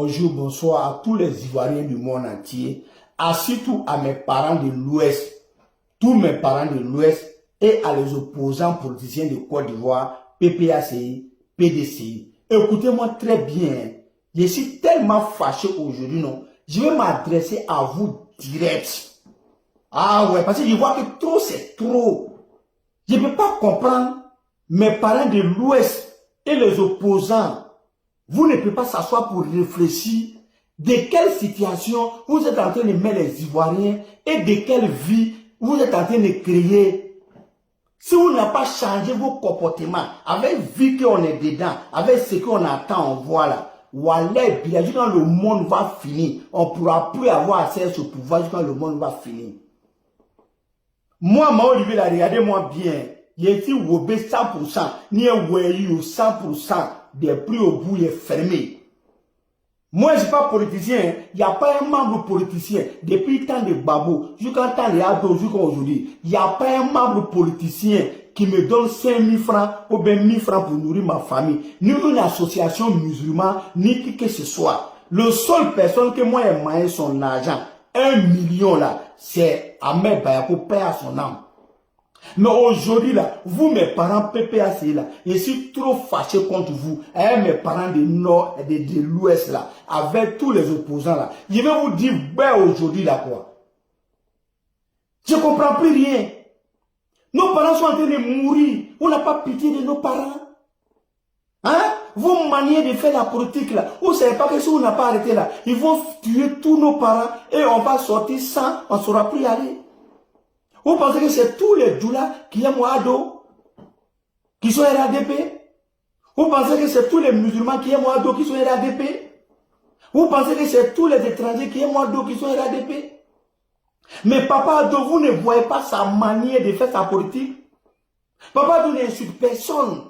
Bonjour, bonsoir à tous les Ivoiriens du monde entier, surtout à mes parents de l'Ouest, tous mes parents de l'Ouest et à les opposants politiciens de Côte d'Ivoire, PPACI, PDCI. Écoutez-moi très bien, je suis tellement fâché aujourd'hui, non? Je vais m'adresser à vous direct. Ah ouais, parce que je vois que trop c'est trop. Je ne peux pas comprendre mes parents de l'Ouest et les opposants. Vous ne pouvez pas s'asseoir pour réfléchir de quelle situation vous êtes en train de mettre les Ivoiriens et de quelle vie vous êtes en train de créer. Si vous n'avez pas changé vos comportements, avec vie qu'on est dedans, avec ce qu'on attend, on voit là, Wallah, bien, quand le monde va finir, on ne pourra plus avoir accès à ce pouvoir quand le monde va finir. Moi, Olivier, regardez-moi bien. Il suis Wobé 100%, ni un Wéyu 100%, des prix au bout est fermé. Moi, je ne suis pas politicien, il n'y a pas un membre politicien, depuis le temps de Babou, jusqu'à temps de Ado, jusqu'à aujourd'hui, il n'y a pas un membre politicien qui me donne 5 000 francs ou bien 1 000 francs pour nourrir ma famille, ni une association musulmane, ni qui que ce soit. Le seul personne que moi j'ai maillé son argent, 1 million là, c'est Ahmed Bayako, paix à son âme. Mais aujourd'hui là, vous mes parents PPACI là, je suis trop fâché contre vous, et mes parents du Nord et de l'Ouest là, avec tous les opposants là. Je vais vous dire, ben aujourd'hui là quoi. Je ne comprends plus rien. Nos parents sont en train de mourir. On n'a pas pitié de nos parents. Hein? Vos manières de faire la politique là, vous ne savez pas que si on n'a pas arrêté là, ils vont tuer tous nos parents et on va sortir sans, on ne saura plus y aller. Vous pensez que c'est tous les doulas qui aiment Wado, qui sont RADP? Vous pensez que c'est tous les musulmans qui aiment Wado, qui sont RADP? Vous pensez que c'est tous les étrangers qui aiment Wado, qui sont RADP? Mais Papa Ado, vous ne voyez pas sa manière de faire sa politique? Papa Ado n'insulte personne.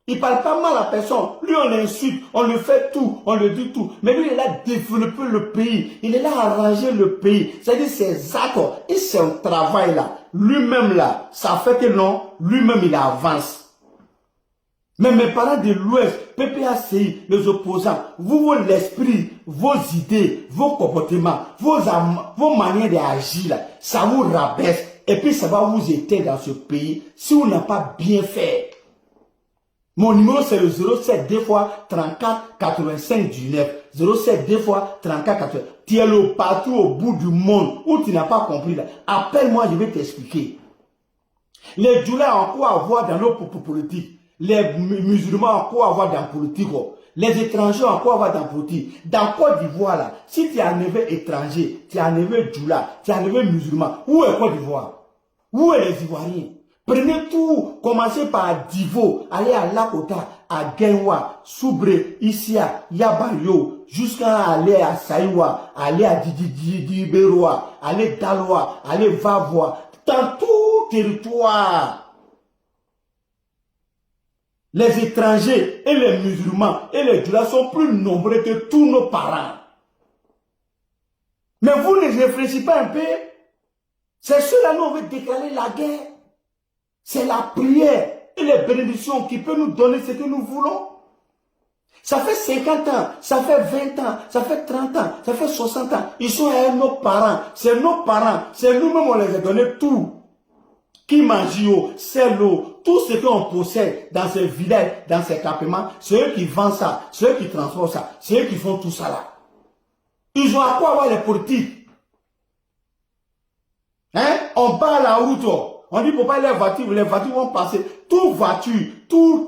Il ne parle pas mal à personne. Lui, on l'insulte, on le fait tout, on le dit tout. Mais lui, il a développé le pays. Il est là à arranger le pays. C'est-à-dire ses accords et son travail là. Lui-même là, ça fait que non, lui-même il avance. Mais mes parents de l'Ouest, PPACI, les opposants, vous, l'esprit, vos idées, vos comportements, vos manières d'agir là, ça vous rabaisse. Et puis ça va vous éteindre dans ce pays si vous n'avez pas bien fait. Mon numéro c'est le 07 2 fois 34 85 19. 07 2 fois 34 85. Tu es le partout au bout du monde où tu n'as pas compris là. Appelle-moi, je vais t'expliquer. Les Djoula ont quoi avoir dans nos politiques. Les musulmans ont quoi avoir dans la politique. Les étrangers ont quoi avoir dans la politique. Dans Côte d'Ivoire là, si tu es un neveu étranger, tu es un neveu Djoula, tu es un neveu musulman, où est Côte d'Ivoire? Où est les Ivoiriens? Prenez tout, commencez par Divo, allez à Lakota, à Genwa, Soubre, Isia, Yabayo, jusqu'à aller à Saïwa, aller à Diberoa, aller Daloa, aller Vavoa, dans tout territoire. Les étrangers et les musulmans et les Djoula sont plus nombreux que tous nos parents. Mais vous ne réfléchissez pas un peu? C'est ceux-là nous on veut déclarer la guerre. C'est la prière et les bénédictions qui peuvent nous donner ce que nous voulons. Ça fait 50 ans, ça fait 20 ans, ça fait 30 ans, ça fait 60 ans. Ils sont à nos parents. C'est nos parents. C'est nous-mêmes on les a donné tout. Qui mange l'eau, c'est l'eau, tout ce qu'on possède dans ces villages, dans ces campements, c'est eux qui vendent ça, c'est eux qui transportent ça, c'est eux qui font tout ça là. Ils ont à quoi avoir les politiques. Hein? On bat la route. On dit, pour pas les voitures vont passer. Toute voiture, tout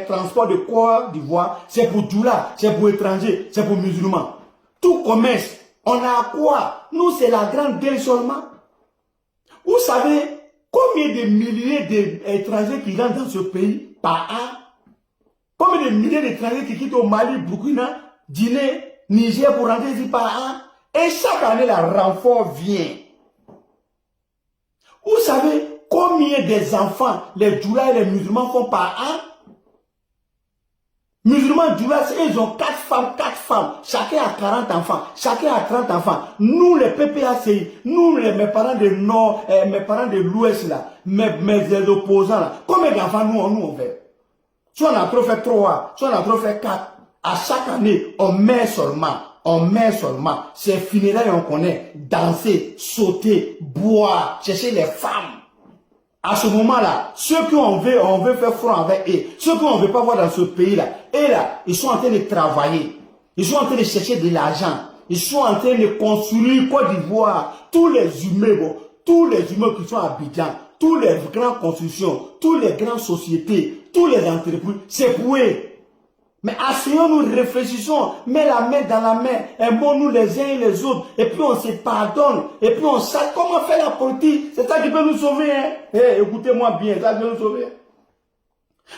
transport de Côte d'Ivoire, c'est pour Djoula, c'est pour étrangers, c'est pour musulmans. Tout commerce, on a à quoi? Nous, c'est la grande guerre seulement. Vous savez combien de milliers d'étrangers qui rentrent dans ce pays par an? Combien de milliers d'étrangers qui quittent au Mali, Burkina, Guinée, Niger pour rentrer ici par an? Et chaque année, le renfort vient. Vous savez combien des enfants les Djoula et les musulmans font par an? Musulmans Djoula, ils ont 4 femmes, chacun a 40 enfants, chacun a 30 enfants. Nous les PPACI, nous mes parents de Nord, mes parents de l'Ouest là, mes opposants là, combien d'enfants nous on fait? Soit on a trop fait 3, soit on a trop fait 4. À chaque année, on met seulement. C'est funérailles, on connaît. Danser, sauter, boire, chercher les femmes. À ce moment-là, ceux qu'on veut faire front avec eux, ceux qu'on ne veut pas voir dans ce pays-là, et là, ils sont en train de travailler. Ils sont en train de chercher de l'argent. Ils sont en train de construire Côte d'Ivoire. Tous les immeubles qui sont à Abidjan, toutes les grandes constructions, toutes les grandes sociétés, toutes les entreprises, c'est pour eux. Mais asseyons-nous, réfléchissons, mets la main dans la main, aimons-nous les uns et les autres, et puis on se pardonne, et puis on sait comment faire la politique. C'est ça qui peut nous sauver. Hein? Hey, écoutez-moi bien, ça peut nous sauver.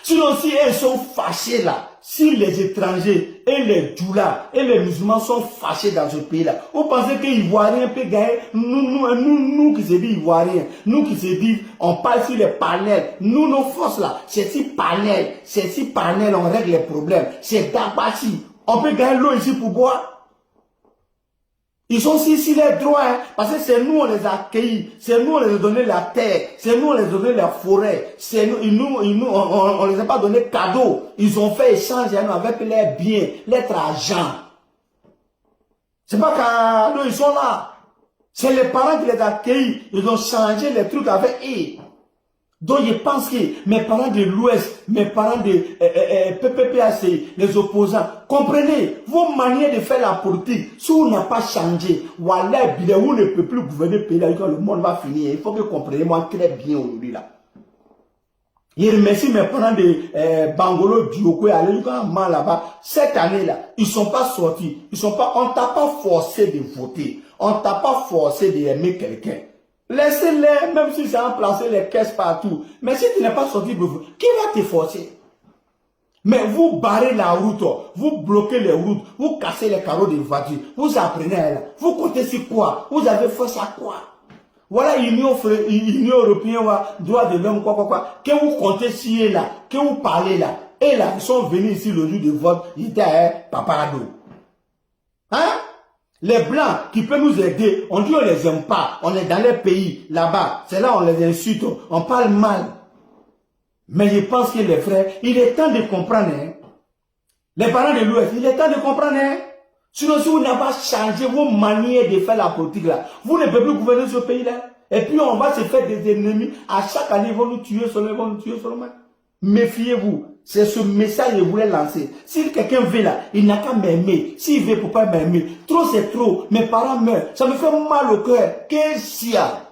Sinon, si ils sont fâchés là, si les étrangers et les doulas et les musulmans sont fâchés dans ce pays-là, vous pensez que les Ivoiriens peuvent gagner? Nous qui se disent Ivoiriens, nous qui se disent, on parle sur les panels, nous, nos forces là, c'est si panels, on règle les problèmes, c'est Dabachi. On peut gagner l'eau ici pour boire. Ils sont ici les droits, hein, parce que c'est nous on les a accueillis, c'est nous on les a donné la terre, c'est nous on les a donné la forêt, c'est nous, on les a pas donné cadeau, ils ont fait échange avec leurs biens, leur argent. C'est pas quand ils sont là, c'est les parents qui les ont accueillis, ils ont changé les trucs avec eux. Donc je pense que mes parents de l'Ouest, mes parents de PPPAC, les opposants, comprenez, vos manières de faire la politique, si on n'a pas changé, voilà, vous ne pouvez plus gouverner le pays là, quand le monde va finir. Il faut que vous compreniez moi très bien aujourd'hui là. Je remercie mes parents de Bangolo, Dioko et Aléluia là-bas. Cette année-là, ils ne sont pas sortis. On ne t'a pas forcé de voter. On ne t'a pas forcé d'aimer quelqu'un. Laissez-les, même si ça a placé les caisses partout. Mais si tu n'es pas sorti, qui va te forcer? Mais vous barrez la route, vous bloquez les routes, vous cassez les carreaux des voitures, vous apprenez à elle. Vous comptez sur quoi? Vous avez force à quoi? Voilà Union Européenne, droit de l'homme, quoi. Que vous comptez sur là, que vous parlez là. Et là, ils sont venus ici le jour de vote, ils étaient à Paparado. Hein? Les blancs qui peuvent nous aider, on dit on les aime pas, on est dans les pays là-bas, c'est là on les insulte, on parle mal. Mais je pense que les frères, il est temps de comprendre. Hein? Les parents de l'Ouest, il est temps de comprendre. Hein? Sinon, si vous n'avez pas changé vos manières de faire la politique là, vous ne pouvez plus gouverner ce pays-là. Et puis on va se faire des ennemis. À chaque année, ils vont nous tuer seulement, Méfiez-vous. C'est ce message que je voulais lancer. Si quelqu'un veut là, il n'a qu'à m'aimer. S'il veut, pour pas m'aimer. Trop c'est trop. Mes parents meurent. Ça me fait mal au cœur. Qu'est-ce qu'il y a?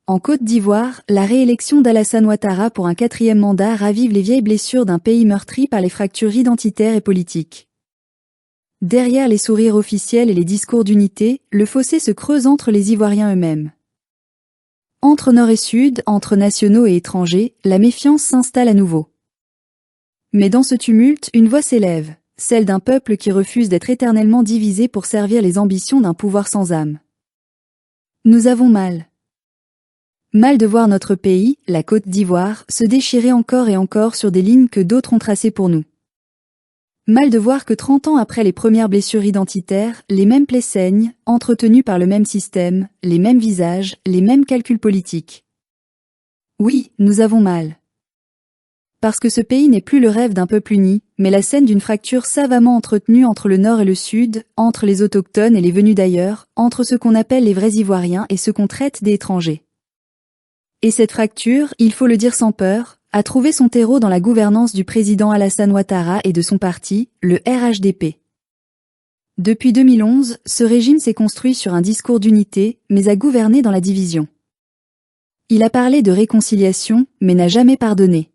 En Côte d'Ivoire, la réélection d'Alassane Ouattara pour un 4e mandat ravive les vieilles blessures d'un pays meurtri par les fractures identitaires et politiques. Derrière les sourires officiels et les discours d'unité, le fossé se creuse entre les Ivoiriens eux-mêmes. Entre Nord et Sud, entre nationaux et étrangers, la méfiance s'installe à nouveau. Mais dans ce tumulte, une voix s'élève, celle d'un peuple qui refuse d'être éternellement divisé pour servir les ambitions d'un pouvoir sans âme. Nous avons mal. Mal de voir notre pays, la Côte d'Ivoire, se déchirer encore et encore sur des lignes que d'autres ont tracées pour nous. Mal de voir que 30 ans après les premières blessures identitaires, les mêmes plaies saignent, entretenues par le même système, les mêmes visages, les mêmes calculs politiques. Oui, nous avons mal. Parce que ce pays n'est plus le rêve d'un peuple uni, mais la scène d'une fracture savamment entretenue entre le Nord et le Sud, entre les autochtones et les venus d'ailleurs, entre ceux qu'on appelle les vrais Ivoiriens et ceux qu'on traite d'étrangers. Et cette fracture, il faut le dire sans peur, a trouvé son terreau dans la gouvernance du président Alassane Ouattara et de son parti, le RHDP. Depuis 2011, ce régime s'est construit sur un discours d'unité, mais a gouverné dans la division. Il a parlé de réconciliation, mais n'a jamais pardonné.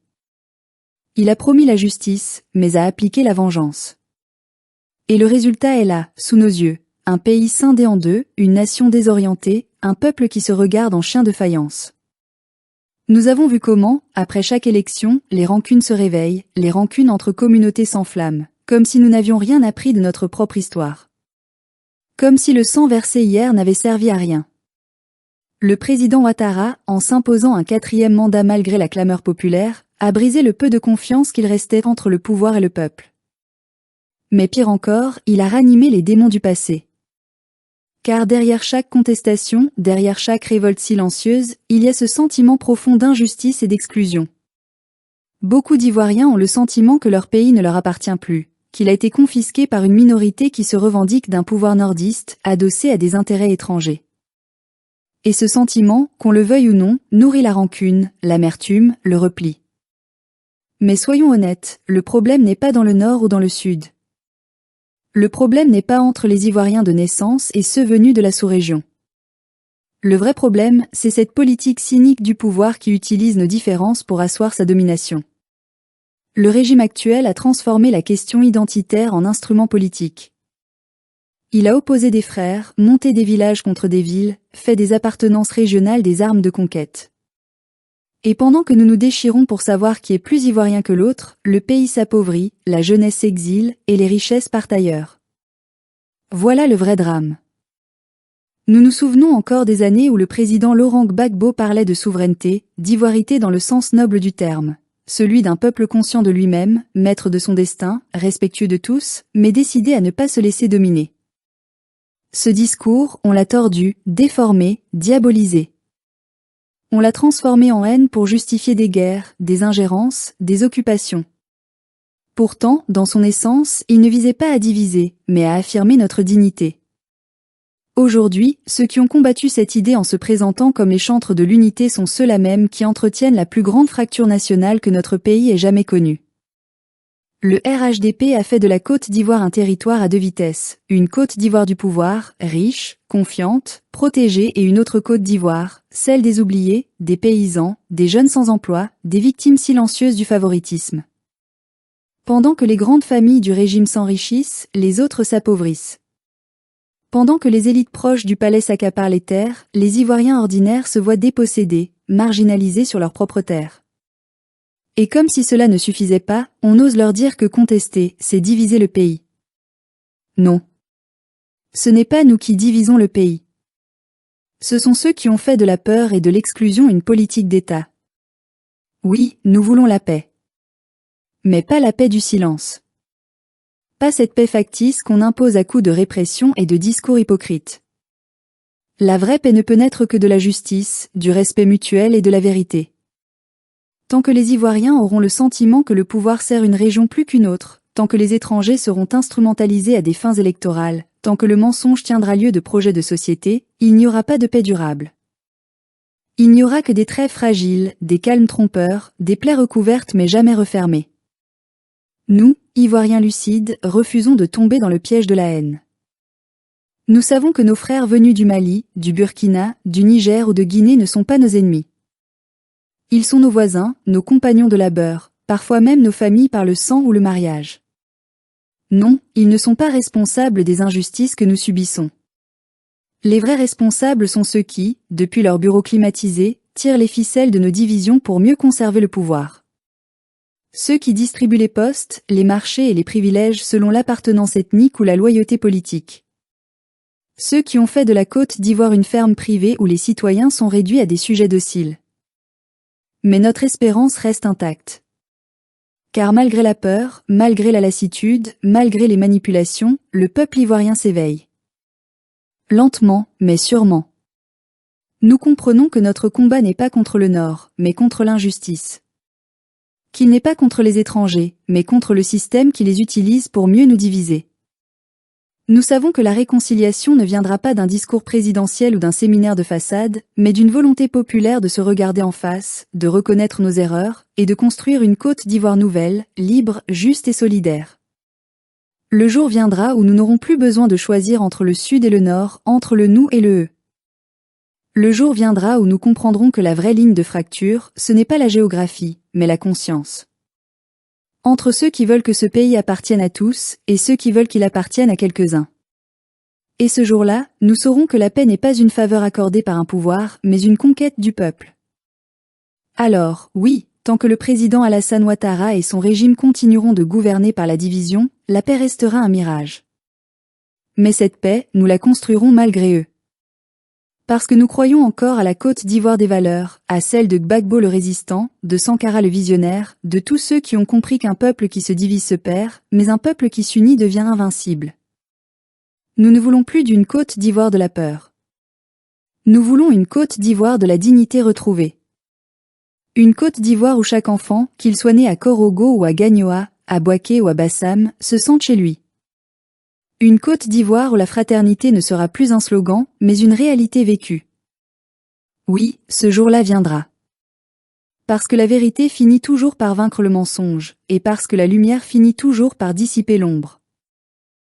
Il a promis la justice, mais a appliqué la vengeance. Et le résultat est là, sous nos yeux, un pays scindé en deux, une nation désorientée, un peuple qui se regarde en chien de faïence. Nous avons vu comment, après chaque élection, les rancunes se réveillent, les rancunes entre communautés s'enflamment, comme si nous n'avions rien appris de notre propre histoire. Comme si le sang versé hier n'avait servi à rien. Le président Ouattara, en s'imposant un 4e mandat malgré la clameur populaire, a brisé le peu de confiance qu'il restait entre le pouvoir et le peuple. Mais pire encore, il a ranimé les démons du passé. Car derrière chaque contestation, derrière chaque révolte silencieuse, il y a ce sentiment profond d'injustice et d'exclusion. Beaucoup d'Ivoiriens ont le sentiment que leur pays ne leur appartient plus, qu'il a été confisqué par une minorité qui se revendique d'un pouvoir nordiste, adossé à des intérêts étrangers. Et ce sentiment, qu'on le veuille ou non, nourrit la rancune, l'amertume, le repli. Mais soyons honnêtes, le problème n'est pas dans le nord ou dans le sud. Le problème n'est pas entre les Ivoiriens de naissance et ceux venus de la sous-région. Le vrai problème, c'est cette politique cynique du pouvoir qui utilise nos différences pour asseoir sa domination. Le régime actuel a transformé la question identitaire en instrument politique. Il a opposé des frères, monté des villages contre des villes, fait des appartenances régionales des armes de conquête. Et pendant que nous nous déchirons pour savoir qui est plus ivoirien que l'autre, le pays s'appauvrit, la jeunesse s'exile et les richesses partent ailleurs. Voilà le vrai drame. Nous nous souvenons encore des années où le président Laurent Gbagbo parlait de souveraineté, d'ivoirité dans le sens noble du terme, celui d'un peuple conscient de lui-même, maître de son destin, respectueux de tous, mais décidé à ne pas se laisser dominer. Ce discours, on l'a tordu, déformé, diabolisé. On l'a transformé en haine pour justifier des guerres, des ingérences, des occupations. Pourtant, dans son essence, il ne visait pas à diviser, mais à affirmer notre dignité. Aujourd'hui, ceux qui ont combattu cette idée en se présentant comme les chantres de l'unité sont ceux-là même qui entretiennent la plus grande fracture nationale que notre pays ait jamais connue. Le RHDP a fait de la Côte d'Ivoire un territoire à deux vitesses, une Côte d'Ivoire du pouvoir, riche, confiante, protégée et une autre Côte d'Ivoire, celle des oubliés, des paysans, des jeunes sans emploi, des victimes silencieuses du favoritisme. Pendant que les grandes familles du régime s'enrichissent, les autres s'appauvrissent. Pendant que les élites proches du palais s'accaparent les terres, les Ivoiriens ordinaires se voient dépossédés, marginalisés sur leurs propres terres. Et comme si cela ne suffisait pas, on ose leur dire que contester, c'est diviser le pays. Non. Ce n'est pas nous qui divisons le pays. Ce sont ceux qui ont fait de la peur et de l'exclusion une politique d'État. Oui, nous voulons la paix. Mais pas la paix du silence. Pas cette paix factice qu'on impose à coups de répression et de discours hypocrites. La vraie paix ne peut naître que de la justice, du respect mutuel et de la vérité. Tant que les Ivoiriens auront le sentiment que le pouvoir sert une région plus qu'une autre, tant que les étrangers seront instrumentalisés à des fins électorales, tant que le mensonge tiendra lieu de projet de société, il n'y aura pas de paix durable. Il n'y aura que des trêves fragiles, des calmes trompeurs, des plaies recouvertes mais jamais refermées. Nous, Ivoiriens lucides, refusons de tomber dans le piège de la haine. Nous savons que nos frères venus du Mali, du Burkina, du Niger ou de Guinée ne sont pas nos ennemis. Ils sont nos voisins, nos compagnons de labeur, parfois même nos familles par le sang ou le mariage. Non, ils ne sont pas responsables des injustices que nous subissons. Les vrais responsables sont ceux qui, depuis leur bureau climatisé, tirent les ficelles de nos divisions pour mieux conserver le pouvoir. Ceux qui distribuent les postes, les marchés et les privilèges selon l'appartenance ethnique ou la loyauté politique. Ceux qui ont fait de la Côte d'Ivoire une ferme privée où les citoyens sont réduits à des sujets dociles. Mais notre espérance reste intacte. Car malgré la peur, malgré la lassitude, malgré les manipulations, le peuple ivoirien s'éveille. Lentement, mais sûrement. Nous comprenons que notre combat n'est pas contre le Nord, mais contre l'injustice. Qu'il n'est pas contre les étrangers, mais contre le système qui les utilise pour mieux nous diviser. Nous savons que la réconciliation ne viendra pas d'un discours présidentiel ou d'un séminaire de façade, mais d'une volonté populaire de se regarder en face, de reconnaître nos erreurs, et de construire une Côte d'Ivoire nouvelle, libre, juste et solidaire. Le jour viendra où nous n'aurons plus besoin de choisir entre le Sud et le Nord, entre le nous et le eux. Le jour viendra où nous comprendrons que la vraie ligne de fracture, ce n'est pas la géographie, mais la conscience. Entre ceux qui veulent que ce pays appartienne à tous, et ceux qui veulent qu'il appartienne à quelques-uns. Et ce jour-là, nous saurons que la paix n'est pas une faveur accordée par un pouvoir, mais une conquête du peuple. Alors, oui, tant que le président Alassane Ouattara et son régime continueront de gouverner par la division, la paix restera un mirage. Mais cette paix, nous la construirons malgré eux. Parce que nous croyons encore à la Côte d'Ivoire des valeurs, à celle de Gbagbo le résistant, de Sankara le visionnaire, de tous ceux qui ont compris qu'un peuple qui se divise se perd, mais un peuple qui s'unit devient invincible. Nous ne voulons plus d'une Côte d'Ivoire de la peur. Nous voulons une Côte d'Ivoire de la dignité retrouvée. Une Côte d'Ivoire où chaque enfant, qu'il soit né à Korogo ou à Gagnoa, à Boaké ou à Bassam, se sente chez lui. Une Côte d'Ivoire où la fraternité ne sera plus un slogan, mais une réalité vécue. Oui, ce jour-là viendra. Parce que la vérité finit toujours par vaincre le mensonge, et parce que la lumière finit toujours par dissiper l'ombre.